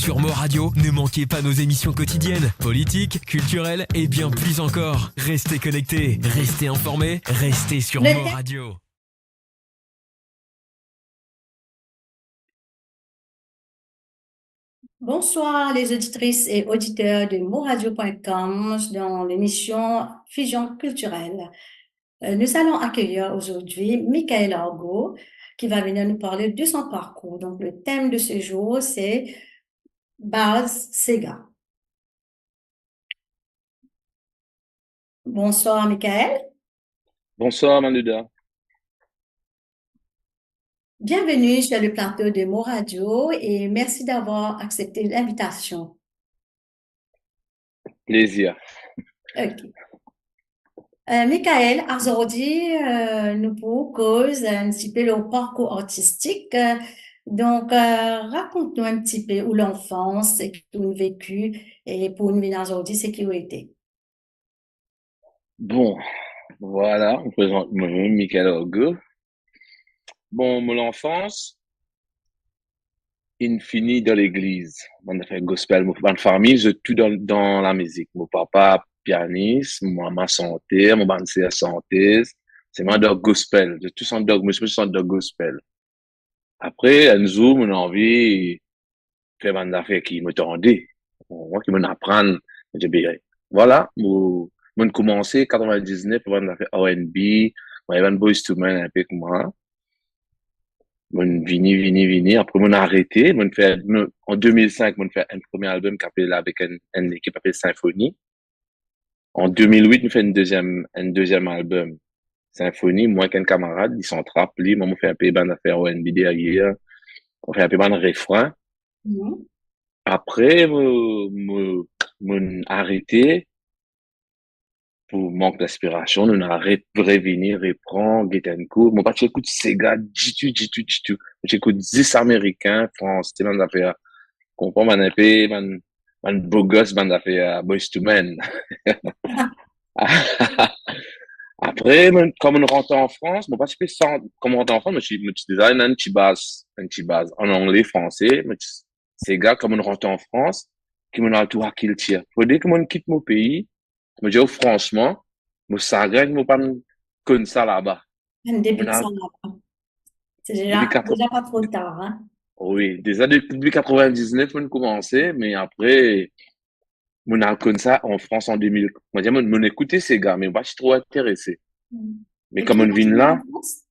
Sur Mo Radio, ne manquez pas nos émissions quotidiennes, politiques, culturelles et bien plus encore. Restez connectés, restez informés, restez sur Mo Radio. Bonsoir les auditrices et auditeurs de moradio.com dans l'émission Fusion culturelle. Nous allons accueillir aujourd'hui Michael Argo qui va venir nous parler de son parcours. Donc le thème de ce jour c'est Baz Sega. Bonsoir Michael. Bonsoir Manuda. Bienvenue sur le plateau de Mo Radio et merci d'avoir accepté l'invitation. Plaisir. Ok. Michael, aujourd'hui, nous pour cause un petit peu le parcours artistique. Donc, raconte-nous un petit peu où l'enfance, ce que tu as vécu et pour nous venir aujourd'hui, sécurité. Bon, voilà, on présente moi-même Michael Orgo. Bon, mon enfance, il finit dans l'église. On a fait gospel, mon famille, je tout dans la musique. Mon papa, pianiste, mon maman chantait, mon bande chantait. C'est moi dans gospel. Je tout sens dans, je sens dans gospel. Après, un jour, mon envie, de faire une affaire qui me tendait. Moi, qui m'apprend. Je dis, voilà, mon commencé 99 pour faire R&B, moi, un Boyz II Men un peu comme moi. Mon vini. Après, mon arrêté. Mon fait, en 2005, mon fait un premier album qui appelé avec une équipe appelée Symphonie. En 2008, on fait un deuxième album. Symphonie, moi, qu'un camarade, ils sont rappelés. Moi, on fait un peu de faire R&B derrière. On fait un peu de refrain. Après, mon arrêté pour manque d'inspiration, on a revenir, reprendre, get and go. Mon pas j'écoute Sega, du tout. J'écoute 10 américains, français, man d'affaires. Comprends, man beau gosse, man d'affaires, Boyz II Men. Après, comme on rentre en France, mon pas sans, comme on rentre en France, je suis design un petit base en anglais, français, Sega, comme on rentre en France, qui m'en a tout à qu'il tire. Faut dire que mon quitte mon pays, me dis franchement, me sagane, me pas comme ça là-bas. Un début On de a, ça là. C'est depuis déjà pas trop tard, hein? oui, déjà depuis 99, on a commencé, mais après, on a comme ça en France en 2000. On dit, on écoutait ces gars, mais on pas trop intéressé. Mais Et comme qui on est-ce vient que là, en France?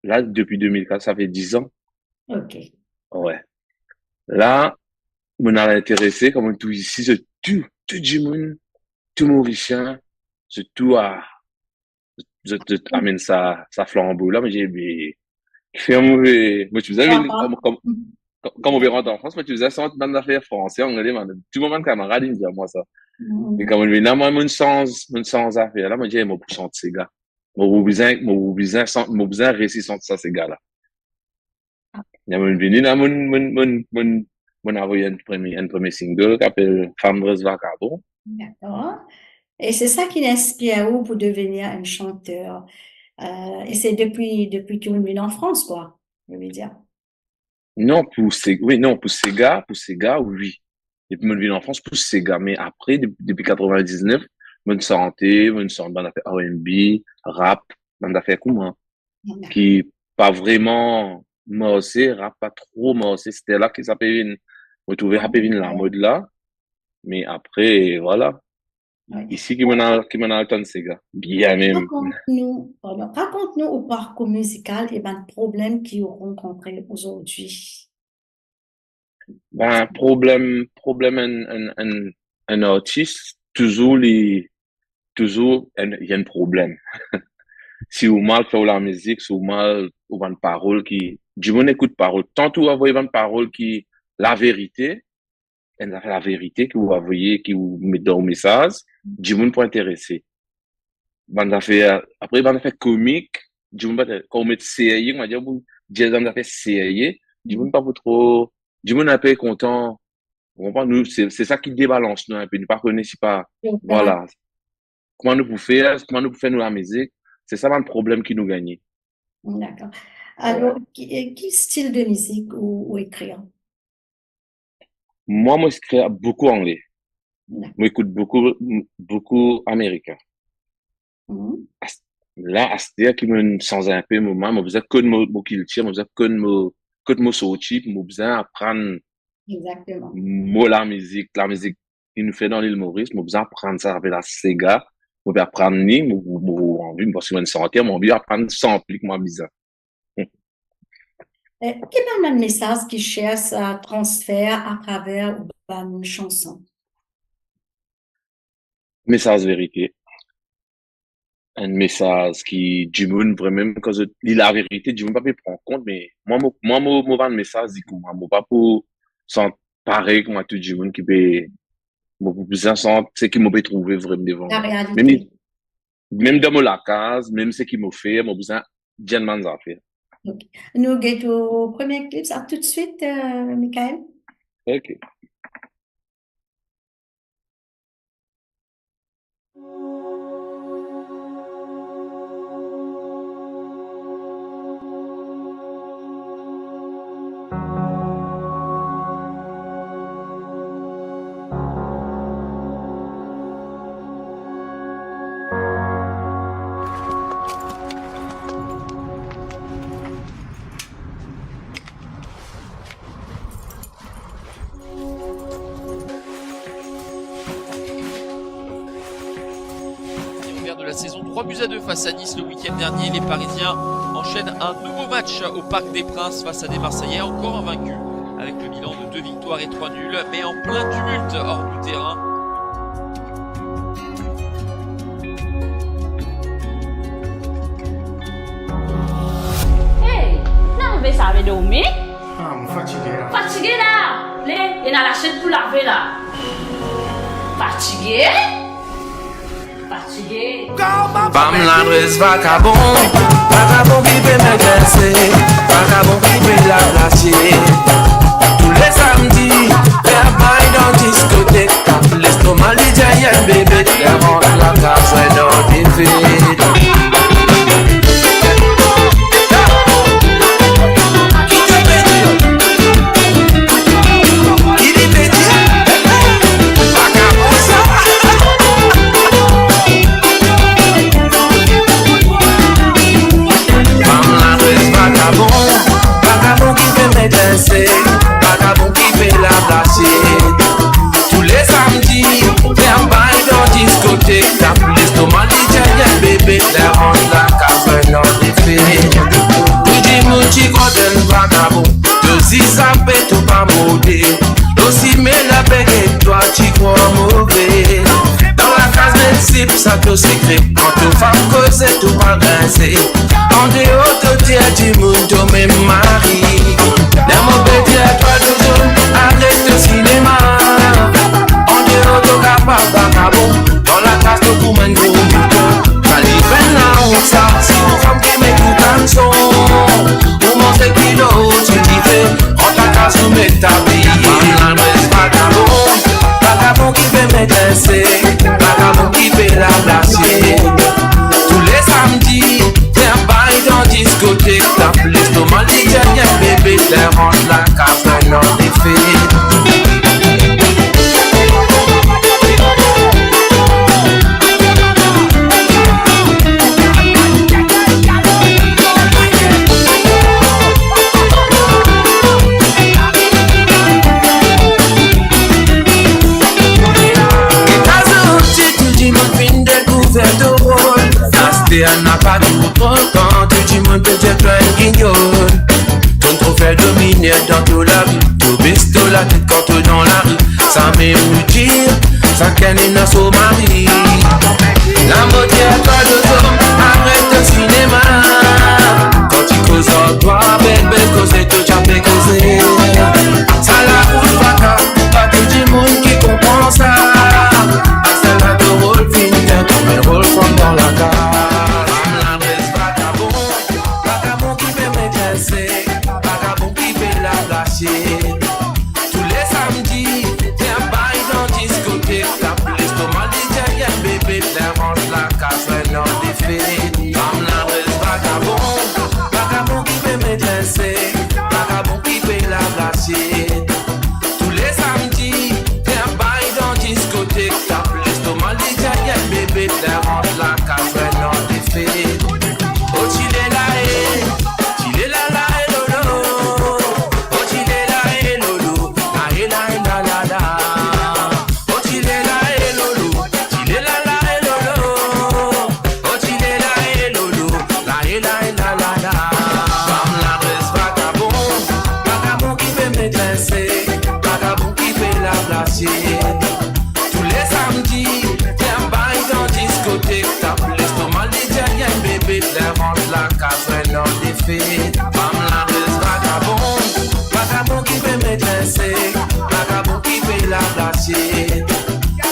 là, depuis 2004, ça fait 10 ans. Ok. Ouais. Là, on a intéressé, comme on tout ici, c'est tout du monde, tout mauricien, c'est tout à, je amène ça flambeau là, mais j'ai, mais, fait un mauvais, moi, tu faisais, Papa. comme on veut rentrer en France, moi, tu faisais ça, bande d'affaires français, anglais, man. Tout le monde, camarade, il me dit à moi ça. Et comme on vient là, moi, mon sens affaire, là, moi, j'ai, moi, pour chanter ces gars. Mon besoin, réussir chanter ça, ces gars-là. Il y a mon venu là, mon envoyé un premier single qui s'appelle Femme Vagabond. D'accord. Et c'est ça qui l'inspire où pour devenir un chanteur. Et c'est depuis que vous vivez en France, quoi, je veux dire. Non, pour ces gars, oui. Depuis mon vie en France, pour ces gars. Mais après, depuis 99, mon santé, mon santé, on a fait R&B, rap, on a fait comment? Qui pas vraiment morcé, rap pas trop morcé. C'était là que ça peut venir, retrouver rap venir la mode là. Mais après, voilà. Oui. Ici, qui m'en a le temps de ces gars. Bien même. Raconte-nous au parcours musical et ben, le problème qu'ils ont rencontré aujourd'hui. Ben, problème, un artiste, toujours, il y a un problème. Si vous mal fait la musique, si vous mal, ou une parole qui, du monde écoute parole. Tantôt, vous voyez une parole qui, la vérité, et la vérité que vous voyez, qui vous met dans le message, du monde pour intéresser. Après, bande fait comique, du monde pas, quand on met sérieux, on va dire, vous, jazz, bande fait sérieux, du monde pas pour trop, du monde un peu content. Vous comprenez? Nous, c'est ça qui débalance, nous, un peu. Nous pas connaissons pas, voilà. Comment nous pouvons faire nous la musique? C'est ça, le problème qui nous gagne. D'accord. Ouais. Alors, qui style de musique ou écrire? Moi, j'écris beaucoup anglais. D'accord. Moi, j'écoute beaucoup américain. Mhm. Là, à ce dire qui me sans un peu moment, moi, besoin que de mon culture, moi, besoin que de mon sortir, moi, besoin apprendre Exactement. moi, la musique qu'il nous fait dans l'île Maurice, moi, besoin apprendre ça avec la Sega, moi, besoin apprendre ni, moi, envie, parce que moi, une santé, moi, besoin apprendre sample, moi, besoin. Quel est le message qui cherche à transférer à travers une chanson? Message vérité. Un message qui, du monde, vraiment, quand je lis la vérité, du monde pas peut prendre compte, mais moi, un message, dit que moi, pas pour, sans pareil, comme à tout du monde qui peut, moi, pour plus sans, c'est qui m'a peut trouver vraiment devant La moi. Même, réalité. même dans la case, même ce qui m'a fait, moi, besoin, gentleman's affaire. Ok. Nous guettons au premier clip, ça tout de suite, Michael. Ok. De la saison, 3-2 face à Nice le week-end dernier. Les Parisiens enchaînent un nouveau match au Parc des Princes face à des Marseillais encore invaincus, avec le bilan de 2 victoires et 3 nuls, mais en plein tumulte hors du terrain. Hey, non, mais ça avait dormi. Ah, je suis fatigué là. Fatigué là. Il y a la chaîne pour laver là. Fatigué. Fatigué. Femme l'adresse vagabond, vagabond qui peut me grincer, vagabond qui peut la placer. Tous les samedis, les bails dans discothèque, l'estomac l'idéal bébé, les rentres la case dans des fêtes. Vagabond qui fait me danser, vagabond qui fait la placer. Tous les samedis, viens bail dans discothèque, tape l'estomac l'italienne bébé, les rentre la case dans des fêtes. Oui, dis mon petit côté vagabond, deux ça fait tout pas modé. Aussi mais la bête et toi tu crois mauvais. Dans la case même cible, ça te secret. Quand tu fais cause, tout pas grincer. En dehors de dire du monde, tu même mari. Les mauvais dire toi toujours, arrête le cinéma. En dehors de capable vagabond, dans la case de pour un gros mouton. Quand il fait la honte, ça, si une femme qui m'écoute un son. Pour manger kilo, tu dis fais, en ta case, tu mets ta vie. Vagabond qui fait me danser, vagabond qui fait la placer. Tous les samedis, viens bail dans discothèque, tape l'estomac l'italien bébé, les rentre la cave dans les fêtes. Elle n'a pas tout quand tu montes tes plein de guignols. Ton trophée dominé dans toute la vie. Tout bisto la tête quand tu dans la rue. Ça m'émoutire, ça canine à son mari. La moitié à toi de hommes, arrête le cinéma. Quand tu causes en toi, belle cause tout tu as fait causer. Ça la roule pas tout du monde qui comprend ça. C'est là de rôle fini, comme un rôle fond dans la carte. Tous les samedis, viens bail dans discothèque, tape l'estomac l'italienne bébé, les rentre la case dans des fêtes. Femme la reste vagabond. glacier. Tous les samedis, viens bail dans discothèque. Tape l'estomac nigérienne, bébé. Les rentre la casse, non défait. Femme la reste vagabond. Vagabond qui fait m'étresser. Vagabond qui fait la glacier.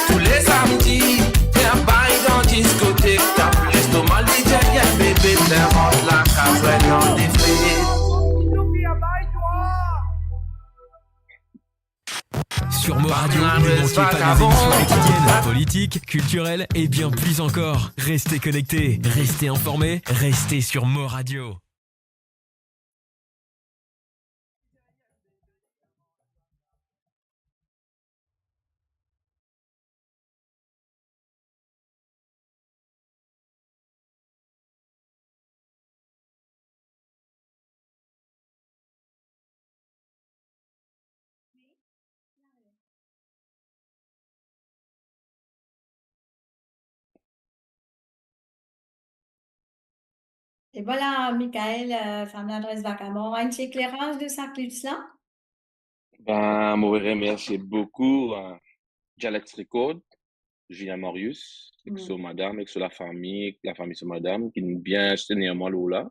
Tous les samedis, viens bail dans discothèque. Tape l'estomac nigérienne, bébé. Les rentre la casse, non défait. Sur Mo Radio, ne manquez pas nos émissions quotidiennes, politiques, culturelles et bien plus encore. Restez connectés, restez informés, restez sur Mo Radio. Et voilà, Michael, femme d'adresse vacamment, un petit éclairage de sa clip là? Ben, je remercie beaucoup Dialect Record, Julien Marius, avec sur madame, avec sur la famille sur madame, qui nous bien soutenir moi là.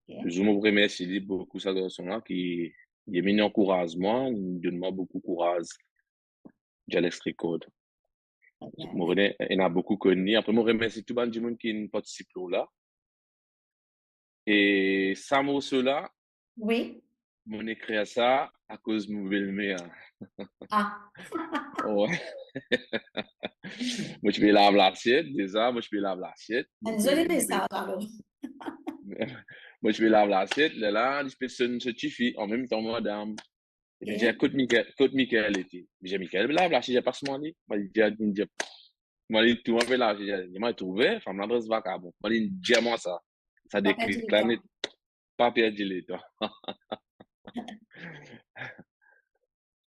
Ok. Je me remercie beaucoup, ça garçon-là, qui il est mis en courage, moi, il me donne moi beaucoup de courage, Dialect Record. Très bien. Il y en a beaucoup connu. Après, je remercie tout le monde qui participe là. Et ça, moi, cela, Oui. mon écrit ça à cause de mon belle-mère. Ah, Ouais. Moi, je vais laver l'assiette, déjà, moi, je vais laver l'assiette. désolé mais ça alors. Moi, je vais laver l'assiette, là, je peux se tifi en même temps, madame. Je dis, Ok. écoute, Michael était. Je dis, Michael, lave l'assiette, j'ai pas ce moment-là. Moi, il dit, tout le monde fait là, j'ai moi, trouvé, femme l'adresse vacabond. Moi, il dit, moi ça. Ça Pas perdu décrit le planète, temps. pas perdu le temps.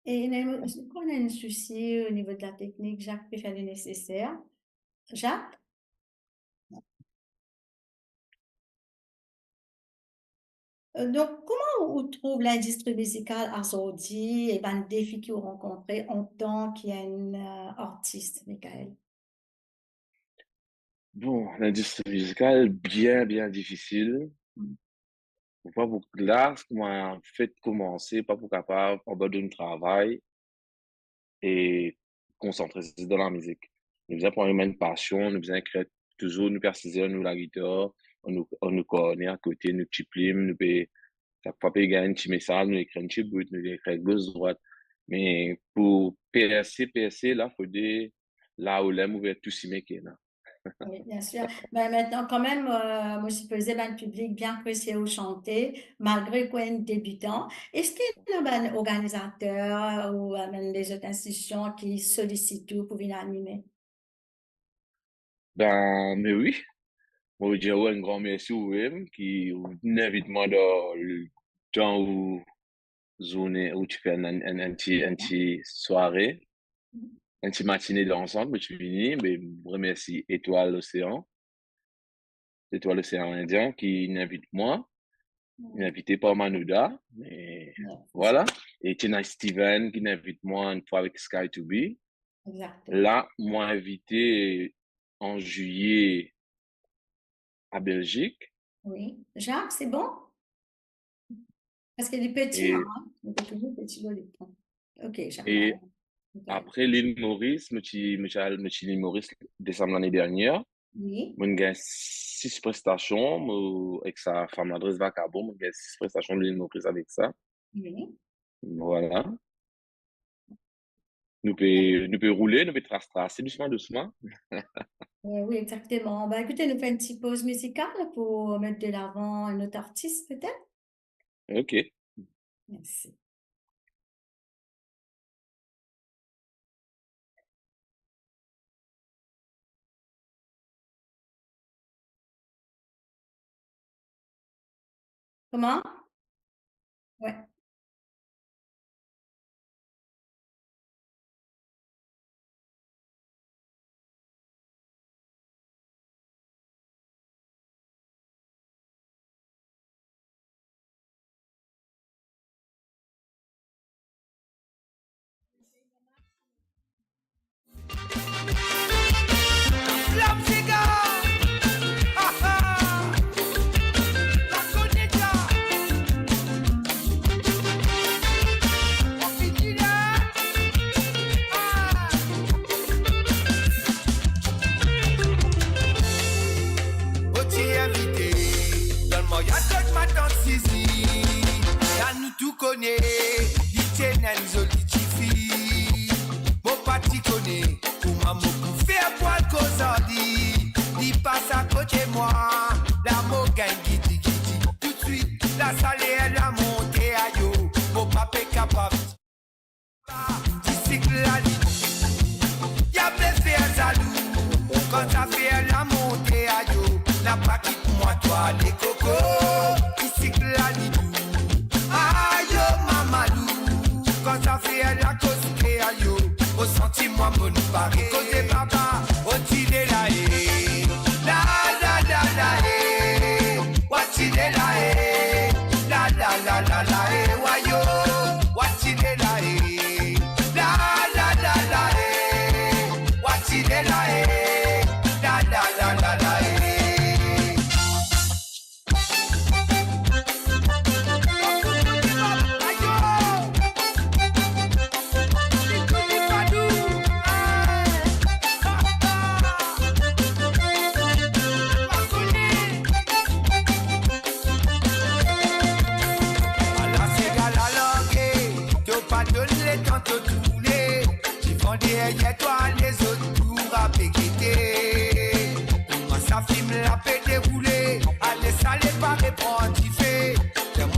Et quand on a un souci au niveau de la technique, Jacques peut faire le nécessaire. Jacques? Donc, comment on trouve l'industrie musicale aujourd'hui et ben, le défi que vous rencontrez en tant qu'un artiste, Michael? Bon, l'industrie musicale, bien difficile. Mm. Pas pour, là, ce qu'on m'a fait commencer, pas pour capable, abandonner le travail et concentrer dans la musique. Nous faisons prendre une passion, nous faisons créer toujours, nous persister, nous la guitare, on nous connaît à côté, nous petit plim, nous peut, chaque fois, peut gagner un petit message, nous écrire un petit bout, nous écrire gauche, droite. Mais pour percer, là, faut dire, là où l'aime ouvert tout si mec, là. Oui, bien sûr. Ben, maintenant, quand même, moi, je supposais ben, le public bien apprécié au chanter, malgré qu'on est débutant. Est-ce qu'il y a ben, organisateur ou ben, des autres institutions qui sollicitent tout pour venir animer? Ben, mais oui. Moi, je dirais un grand merci au M qui m'invite moi dans le temps où zone où tu fais un petit soirée, un petit matinée d'ensemble, mais tu finis, mais je remercie Étoile Océan Indien qui m'invite moi, invité par Manouda, et Ouais, c'est ça. voilà. Et Tina Steven qui m'invite moi une fois avec Sky to Be. Exactement. Là, moi invité en juillet à Belgique Oui. Jacques, c'est bon? Parce qu'il est petit, là, et, hein? Il est toujours petit, là, les points. Ok, Jacques. et Michael. après l'île Maurice, l'île Maurice décembre l'année dernière, Oui. moi j'ai 6 prestations, avec sa femme l'adresse vacabon, moi j'ai 6 prestations de l'île Maurice avec ça. Oui. Voilà. Nous peut rouler, nous peut tracer doucement. Oui, exactement. Bah, écoutez, nous fait une petite pause musicale pour mettre de l'avant un autre artiste, peut-être? Ok. Merci. Comment? Ouais.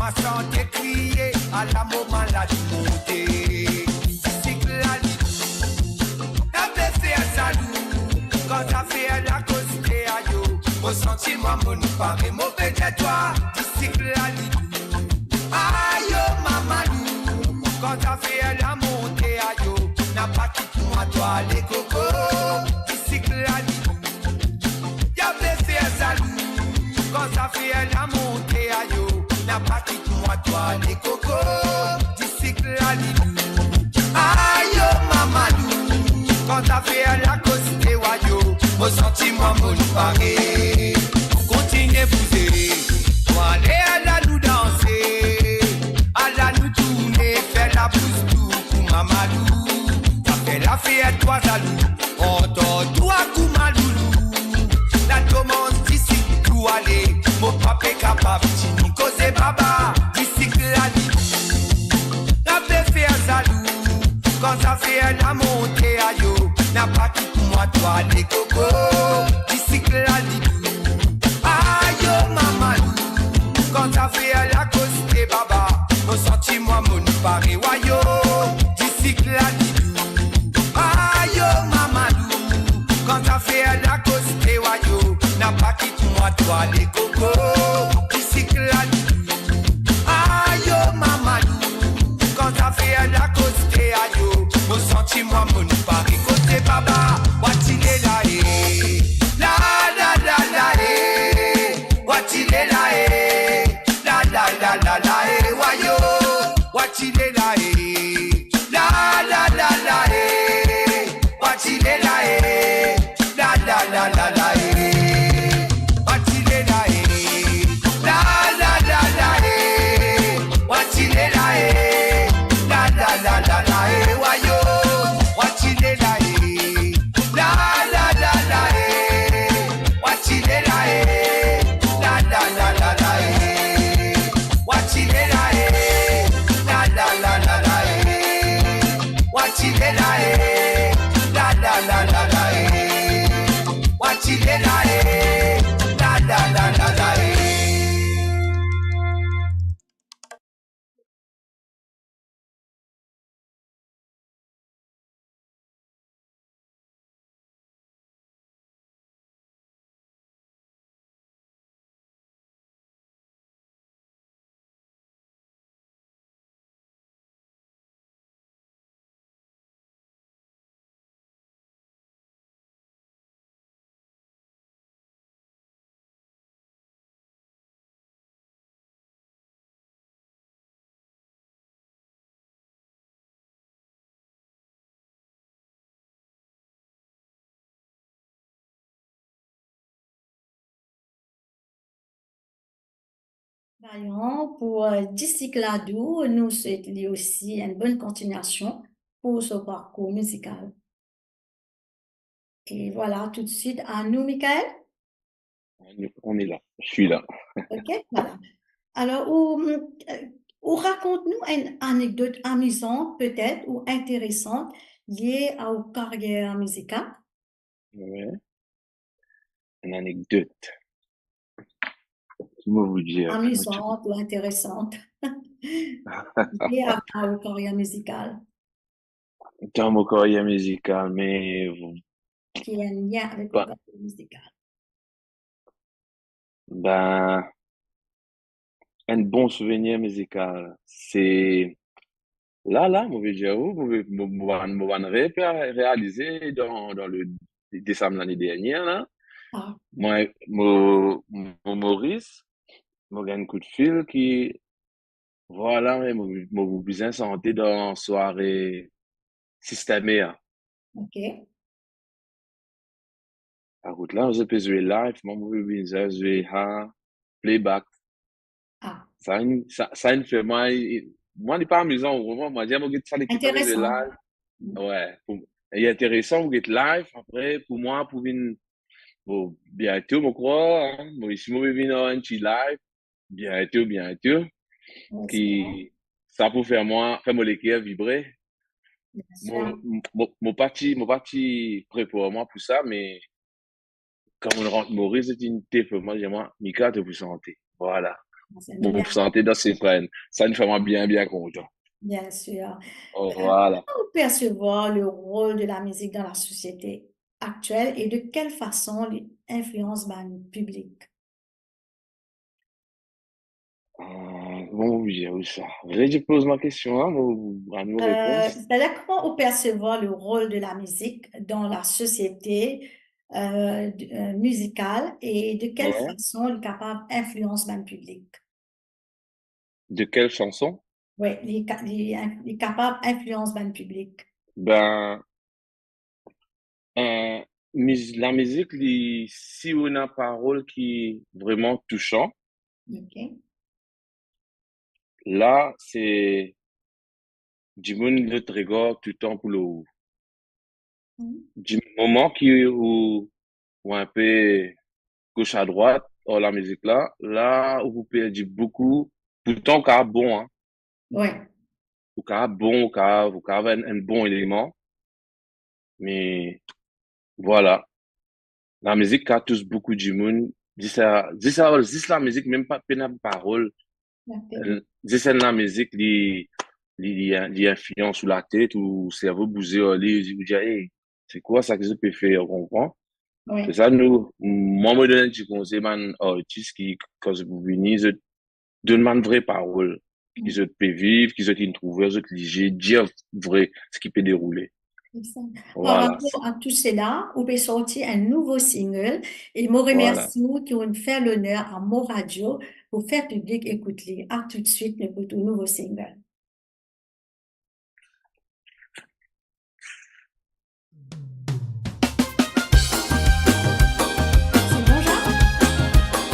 ma santé crier, à la moment la montée. Cycle la ligne, la blessée à salut, quand ça fait la cause à yo, au sentiment mon paré, mauvais de toi, cycle la ligne. Aïe, mamadou, quand ça fait la montée à yo, n'a pas quitté moi toi les cocos, cycle la ligne. Y'a blessé à salut, quand ça fait la montée à yo, n'a pas quitté moi toi les cocos, cycle la ligne. Aïe, mamadou, quand ça fait la cause à yo, au sentiment mon paré, continuez bouger, pour aller à la nous danser, à la nous tourner, faire la pousse tout pour mamadou, t'as fait la fête toi jaloux, on t'en toi coup maloulou, la commence d'ici tout aller, mon papa est capable, t'y cause baba, d'ici que la vie, la fait faire jaloux, quand ça fait la montée à yo, n'a pas quitté moi toi les cocos, d'ici que la vie, aïe mamadou, quand ça fait la cause des baba, au sentiment mon paré wayo, d'ici que la vie, aïe mamadou, quand ça fait la cause des wayo, n'a pas quitté moi toi les cocos, d'ici que la vie, aïe mamadou, quand ça fait la cause des ayo, au sentiment mon paré côté baba, what-il est là la la la la what-il est là la la la la la wayo, what-il est là la la la la what-il est là la la la la la what-il est là la la la la what-il est là la la la la la wayo, what-il est là la la la la what-il est là la la la la la what-il est là la la la la la what-il est là la la la la la what-il est là la la la la la. Vaillant pour Discicladou, nous souhaitons aussi une bonne continuation pour ce parcours musical. Et voilà, tout de suite à nous, Michael. On est là, je suis là. OK, voilà. Alors, ou raconte-nous une anecdote amusante, peut-être, ou intéressante liée à votre carrière musicale. Ouais. Une anecdote. Comment vous dire? Amusante ou intéressante liée à votre carrière musicale, Dans mon carrière musicale, mais qui a un lien avec bah, votre carrière musicale. ben, un bon souvenir musical, c'est là, mon dire, réalisé dans le décembre l'année dernière, là. Ah, Moi, Maurice, m'a gagné un coup de fil qui, voilà, mais m'a besoin santé dans soirée systémaire. OK. À route là, je peux jouer live, moi, je peux jouer playback. Ah, Ça une fait, moi, n'est pas amusant, vraiment, moi, j'aime que ça l'équipe de intéressant. live. Ouais, il est intéressant, vous êtes live, après, pour moi, pour une, bon, bientôt, je crois, hein, moi, ici, moi, je vais venir un petit live, bientôt, Bien sûr, qui, ça pour faire mon cœur vibrer. bien sûr. Mon parti prêt pour moi pour ça, mais quand on rentre Maurice, c'est une tape, moi, j'ai moi, Mika, te vous santé. Voilà. C'est Pour bien, vous sentir dans ses freins. Ça nous fait moi bien, bien content. bien sûr. Oh, voilà. Comment percevoir le rôle de la musique dans la société actuelle et de quelle façon il influence le public? Bon, oui, oui, ça. Je pose ma question, hein, à nos réponses. C'est-à-dire comment on percevoir le rôle de la musique dans la société musicale et de quelle Ouais. façon il est capable d'influencer le public? De quelle chanson? Oui, il est capable d'influencer le public. Ben, euh, la musique, si on a une parole qui est vraiment touchant, OK. là, c'est du monde le trigger tout le temps pour le, Mhm. du moment où un peu gauche à droite, oh, la musique là où vous perdez beaucoup, pourtant, qu'à bon, hein, Oui, ou qu'à bon, ou qu'à un bon élément, mais voilà. La musique a tous beaucoup du monde. Dis la musique, même pas peine à parole. Dis ça la musique, li influence sur la tête ou cerveau bousé, vous dire, hey, c'est quoi ça que je peux faire, on comprend? C'est oui. ça, moi, me donne un petit conseil, man, artiste qui, quand vous venez, je donne man vraie parole. Qui se peut vivre, qui se trouver, qui liger, dire vrai, ce qui peut dérouler. C'est ça. Par Voilà, rapport à tout cela, on peut sortir un nouveau single et me voilà. remercie qui ont fait l'honneur à mon radio pour faire public écouter. À tout de suite, écoute un nouveau single. C'est bon, Jean?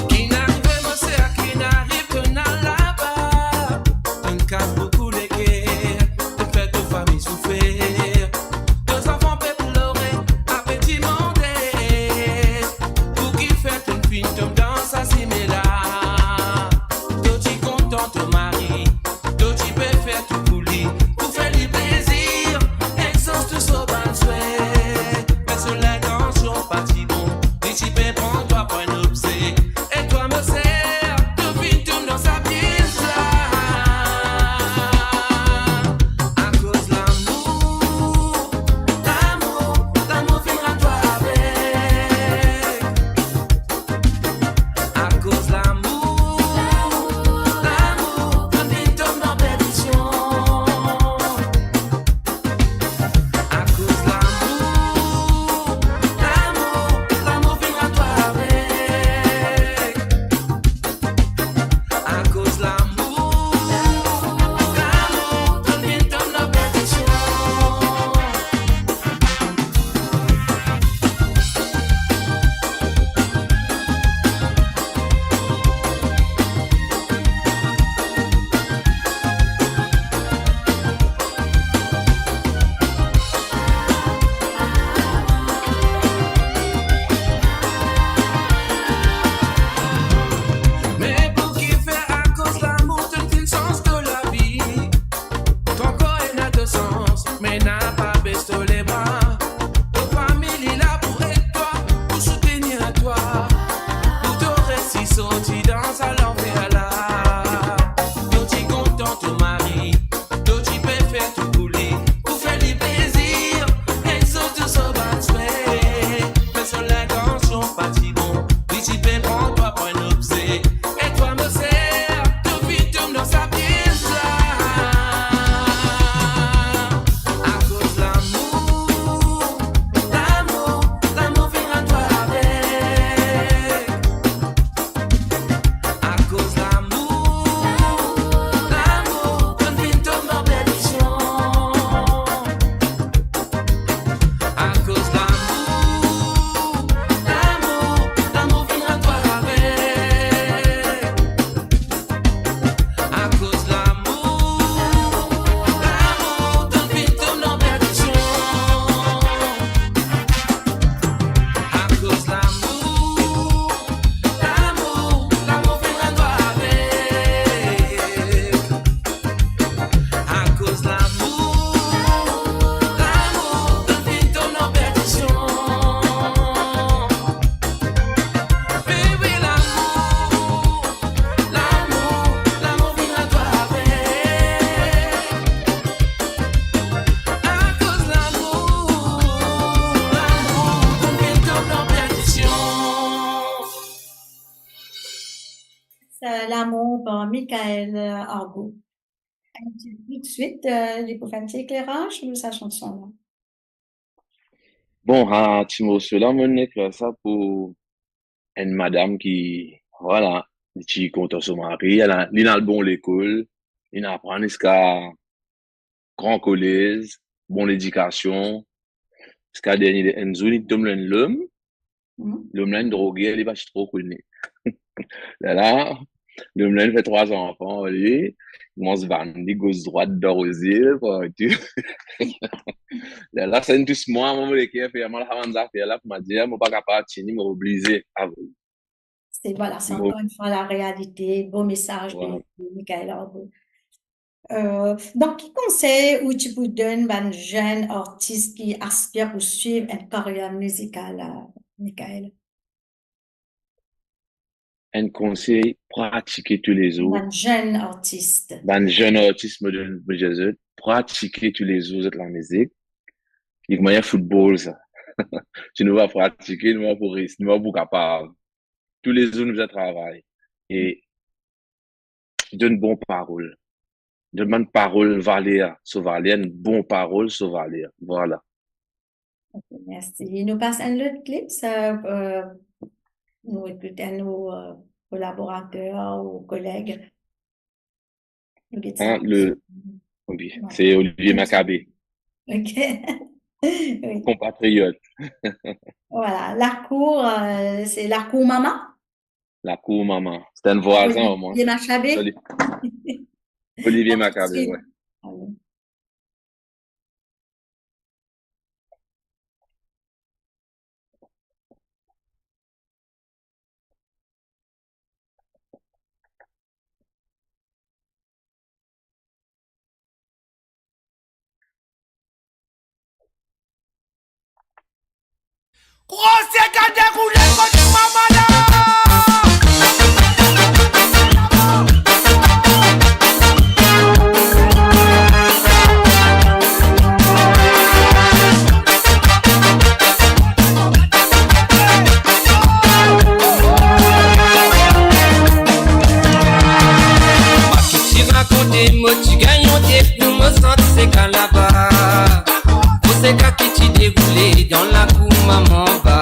Qui n'arrive, moi, c'est à qui n'arrive que n'a là-bas. l'amour par Michael Argo. Tout de suite, il faut faire un petit éclairage sur sa chanson-là. Bon, à Timothée, là, mon écrit ça pour une madame qui, voilà, qui compte son mari, elle a le bon l'école, il apprend jusqu'à grand collège, bon l'éducation, jusqu'à dernier, une zone, il tombe l'homme, l'homme là, une drogué, il va trop connu. Là, l'homme là, il fait 3 enfants, il commence à vendre, gauche droite, d'orosier, là, c'est tout moi, mon équipe, fait mal à la affaire là, pour me dire, moi, pas capable de tenir, m'obliger à vous. Voilà, c'est encore une fois la réalité, beau message de Michael Argo. Donc, quel conseil ou tu peux donner à un jeune artiste qui aspire pour suivre une carrière musicale, Michael? Un conseil, pratiquer tous les jours. Un jeune artiste. Un jeune artiste, me Jésus, pratiquer tous les jours de la musique. Il y a football, ça. Tu ne vas pratiquer, nous vas pour risque, nous vas pour capable. Tous les jours, nous travaillons. Et donne bonne parole. Donne bonne parole, valeur, sauvaler, une bonne parole, sauvaler. Voilà. Merci. Nous passons un autre clip, ça, nous écoutons nos collaborateurs ou collègues. Oui, c'est Olivier Maccabé. OK. Oui. Compatriote. Voilà. La cour, c'est la cour maman? La cour maman. C'est un voisin au moins. Olivier Maccabé? Olivier Maccabé, ouais. Grosse qu'a déroulé votre maman là. Moi tu gagnes des pour me sentir c'est qu'à là-bas. Pour ces cas qui t'y déroulé dans la cour maman va.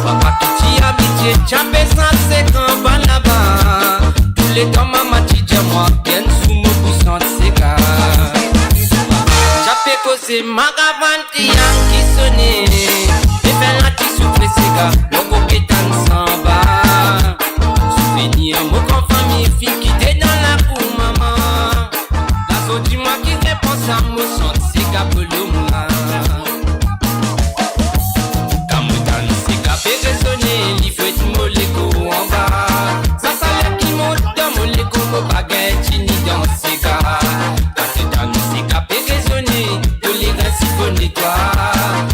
Papa qui t'y habité, t'as besoin c'est qu'en bas là-bas. Tous les temps maman t'y dit moi bien sous mon pour sentir c'est qu'à. T'as fait causer ma caravane qui sonnait. Et fait là qui souffre c'est qu'à. Le coquet s'en va. Souvenir mon grand famille fille qui t'est dans la cour. Dis-moi qui répond à mon chant, c'est Gaboloma. Kamoutan, c'est Gabé résonné, il faut être moléco en bas. Ça salaire qui monte dans moléco, mon baguette, ni dans ses gars. Kamoutan, c'est Gabé résonné, tous les gars s'y connaissent toi.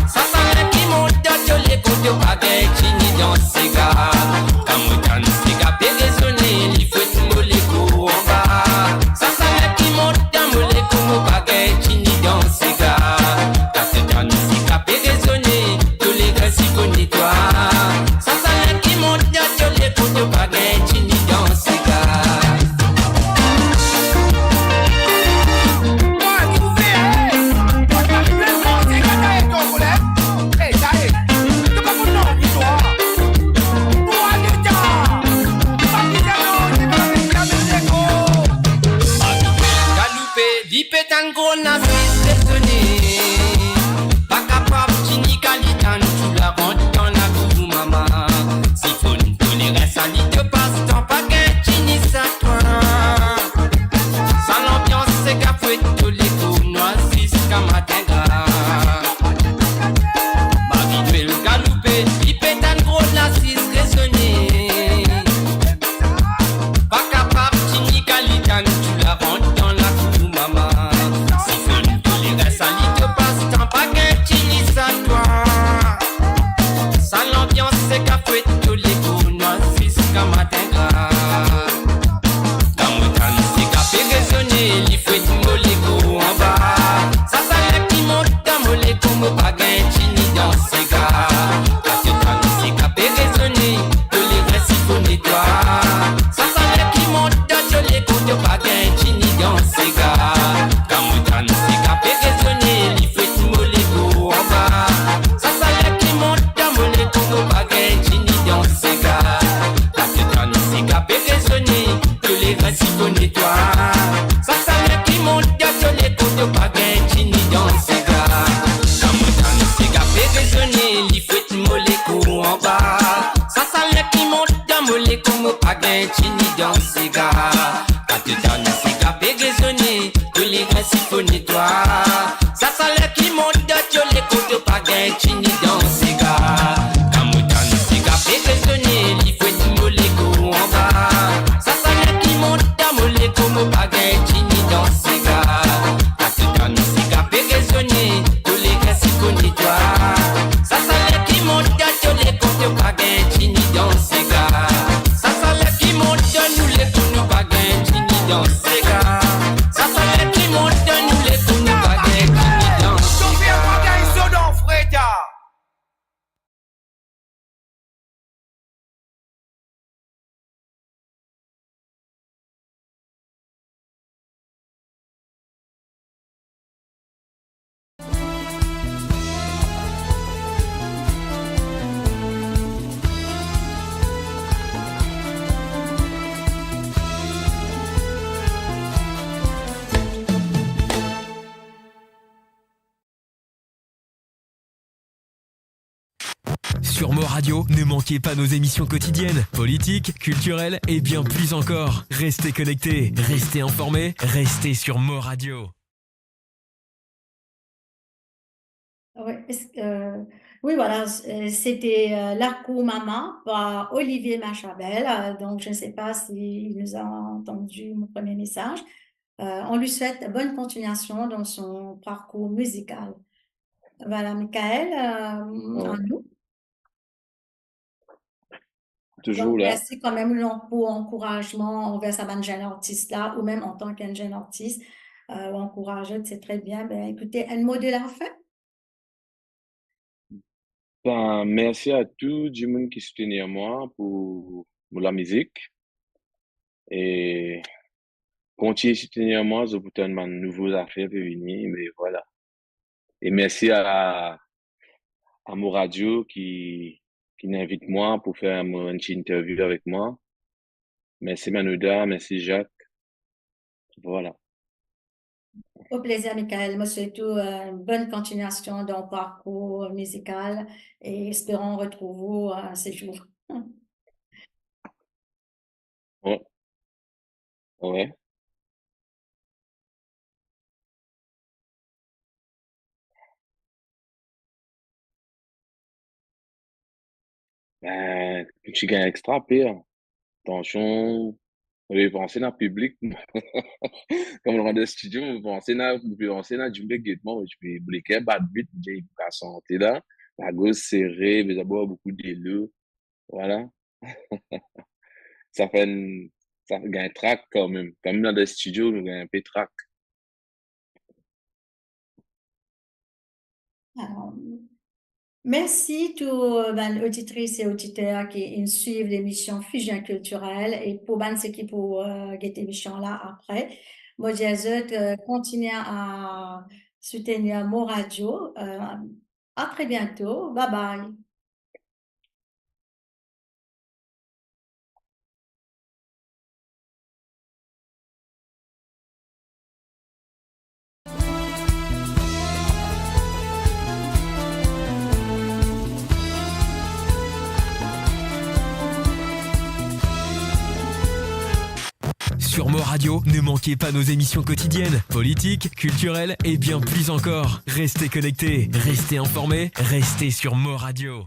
Ça salaire qui monte dans moléco, mon baguette, ni dans ses gars. Kamoutan, c'est Gabé résonné, il faut être moléco en bas. Ça salaire qui monte como baguette ni dans ses gars. T'as fait un musique à raisonner, tous les gars s'y connaissent toi. Ça salaire qui monte dans tous les pots de baguette ni dans ses gars. Moi qui vous fais, moi qui arrive le monde, c'est quand t'as ton collègue. Hey, ça est, tu pas pour non, l'histoire. Toi, l'État, pas qui t'as non, tu vas avec la musique. Lipet un gros nazis détonné. Pas capable d'ini calitan, tu la rentres dans la cour maman. Si faut nous tolérer ça, il te passe dans pas qu'un chini ça toi. Sans l'ambiance c'est qu'à fouet tous les coups noisis qu'à matin gras. Marie fait le galoupé, lipet un gros nazis raisonné. Pas capable d'ini calitan, tu la rentres dans la cour maman. Si faut nous tolérer ça, il te passe tant pas qu'un chini ça toi. Sans l'ambiance c'est qu'à fouet tous les coups noisis qu'à matin gras. Kamoutan c'est qu'à fait raisonner, il faut être moléco en bas. Ça salaire qui monte dans moléco, mon baguette chini dans ses gars. Kamoutan c'est qu'à fait raisonner, tous les restes s'y connaissent toi. gagne chini dans ses gars. Quand tu t'en as ses gars, pégaisonné, tous les gars siphonnent toi. Ça sent l'air qui monte de Dieu, les côtes pas gagne chini dans ses gars. Quand tu t'en as ses gars, pégaisonné, il faut être moléco en bas. Ça sent l'air qui monte de moléco, mon pas gagne chini dans ses gars. Quand tu t'en as ses gars, pégaisonné, tous les gars siphonnent toi. Ça sent l'air qui monte de Dieu, les côtes pas gagne chini dans ses gars. Ça sent l'air qui monte de nous, les côtes pas gagne chini dans ses gars. Ça sent l'air qui monte de nous, les côtes pas gagne chini dans ses gars. Sur Mo Radio, ne manquez pas nos émissions quotidiennes, politiques, culturelles et bien plus encore. Restez connectés, restez informés, restez sur Mo Radio. Oui, oui, voilà, c'était Larkou Maman par Olivier Machabel. Donc, je ne sais pas s'il nous a entendu mon premier message. On lui souhaite bonne continuation dans son parcours musical. Voilà, Michael, à nous. Toujours Donc, là. merci quand même pour l'encouragement envers sa bande jeune artiste là, ou même en tant qu'un jeune artiste, encourager, c'est très bien. Ben, écoutez, un mot de la fin? Ben, merci à tout le monde qui soutenait moi pour la musique. Et continuez à soutenir moi, je vous donne de nouveaux affaires pour venir, mais voilà. Et merci à Mo Radio qui m'invite moi pour faire une petite interview avec moi. Merci Manoda, merci Jacques. Voilà. Au plaisir, Michael. Moi, surtout, bonne continuation dans le parcours musical et espérons retrouver ces jours. Ouais. Ouais. Ben, tu gagnes extra pire. Attention, on va penser dans le public. Comme on rentre au studio, on va penser dans du guettement, je vais bloquer, bad beat, j'ai pas santé là. La gauche serrée, mais d'abord beaucoup d'élo. Voilà. Ça gagne track quand même. Quand même dans le studio, on gagne un peu track. Alors, merci tous les auditrices et auditeurs qui nous suivent l'émission Fusion culturelle et pour ceux qui pour cette émission là après. Moi, je dis continuer à soutenir Mo Radio. À très bientôt. Bye bye. Sur Mo Radio, ne manquez pas nos émissions quotidiennes, politiques, culturelles et bien plus encore. Restez connectés, restez informés, restez sur Mo Radio.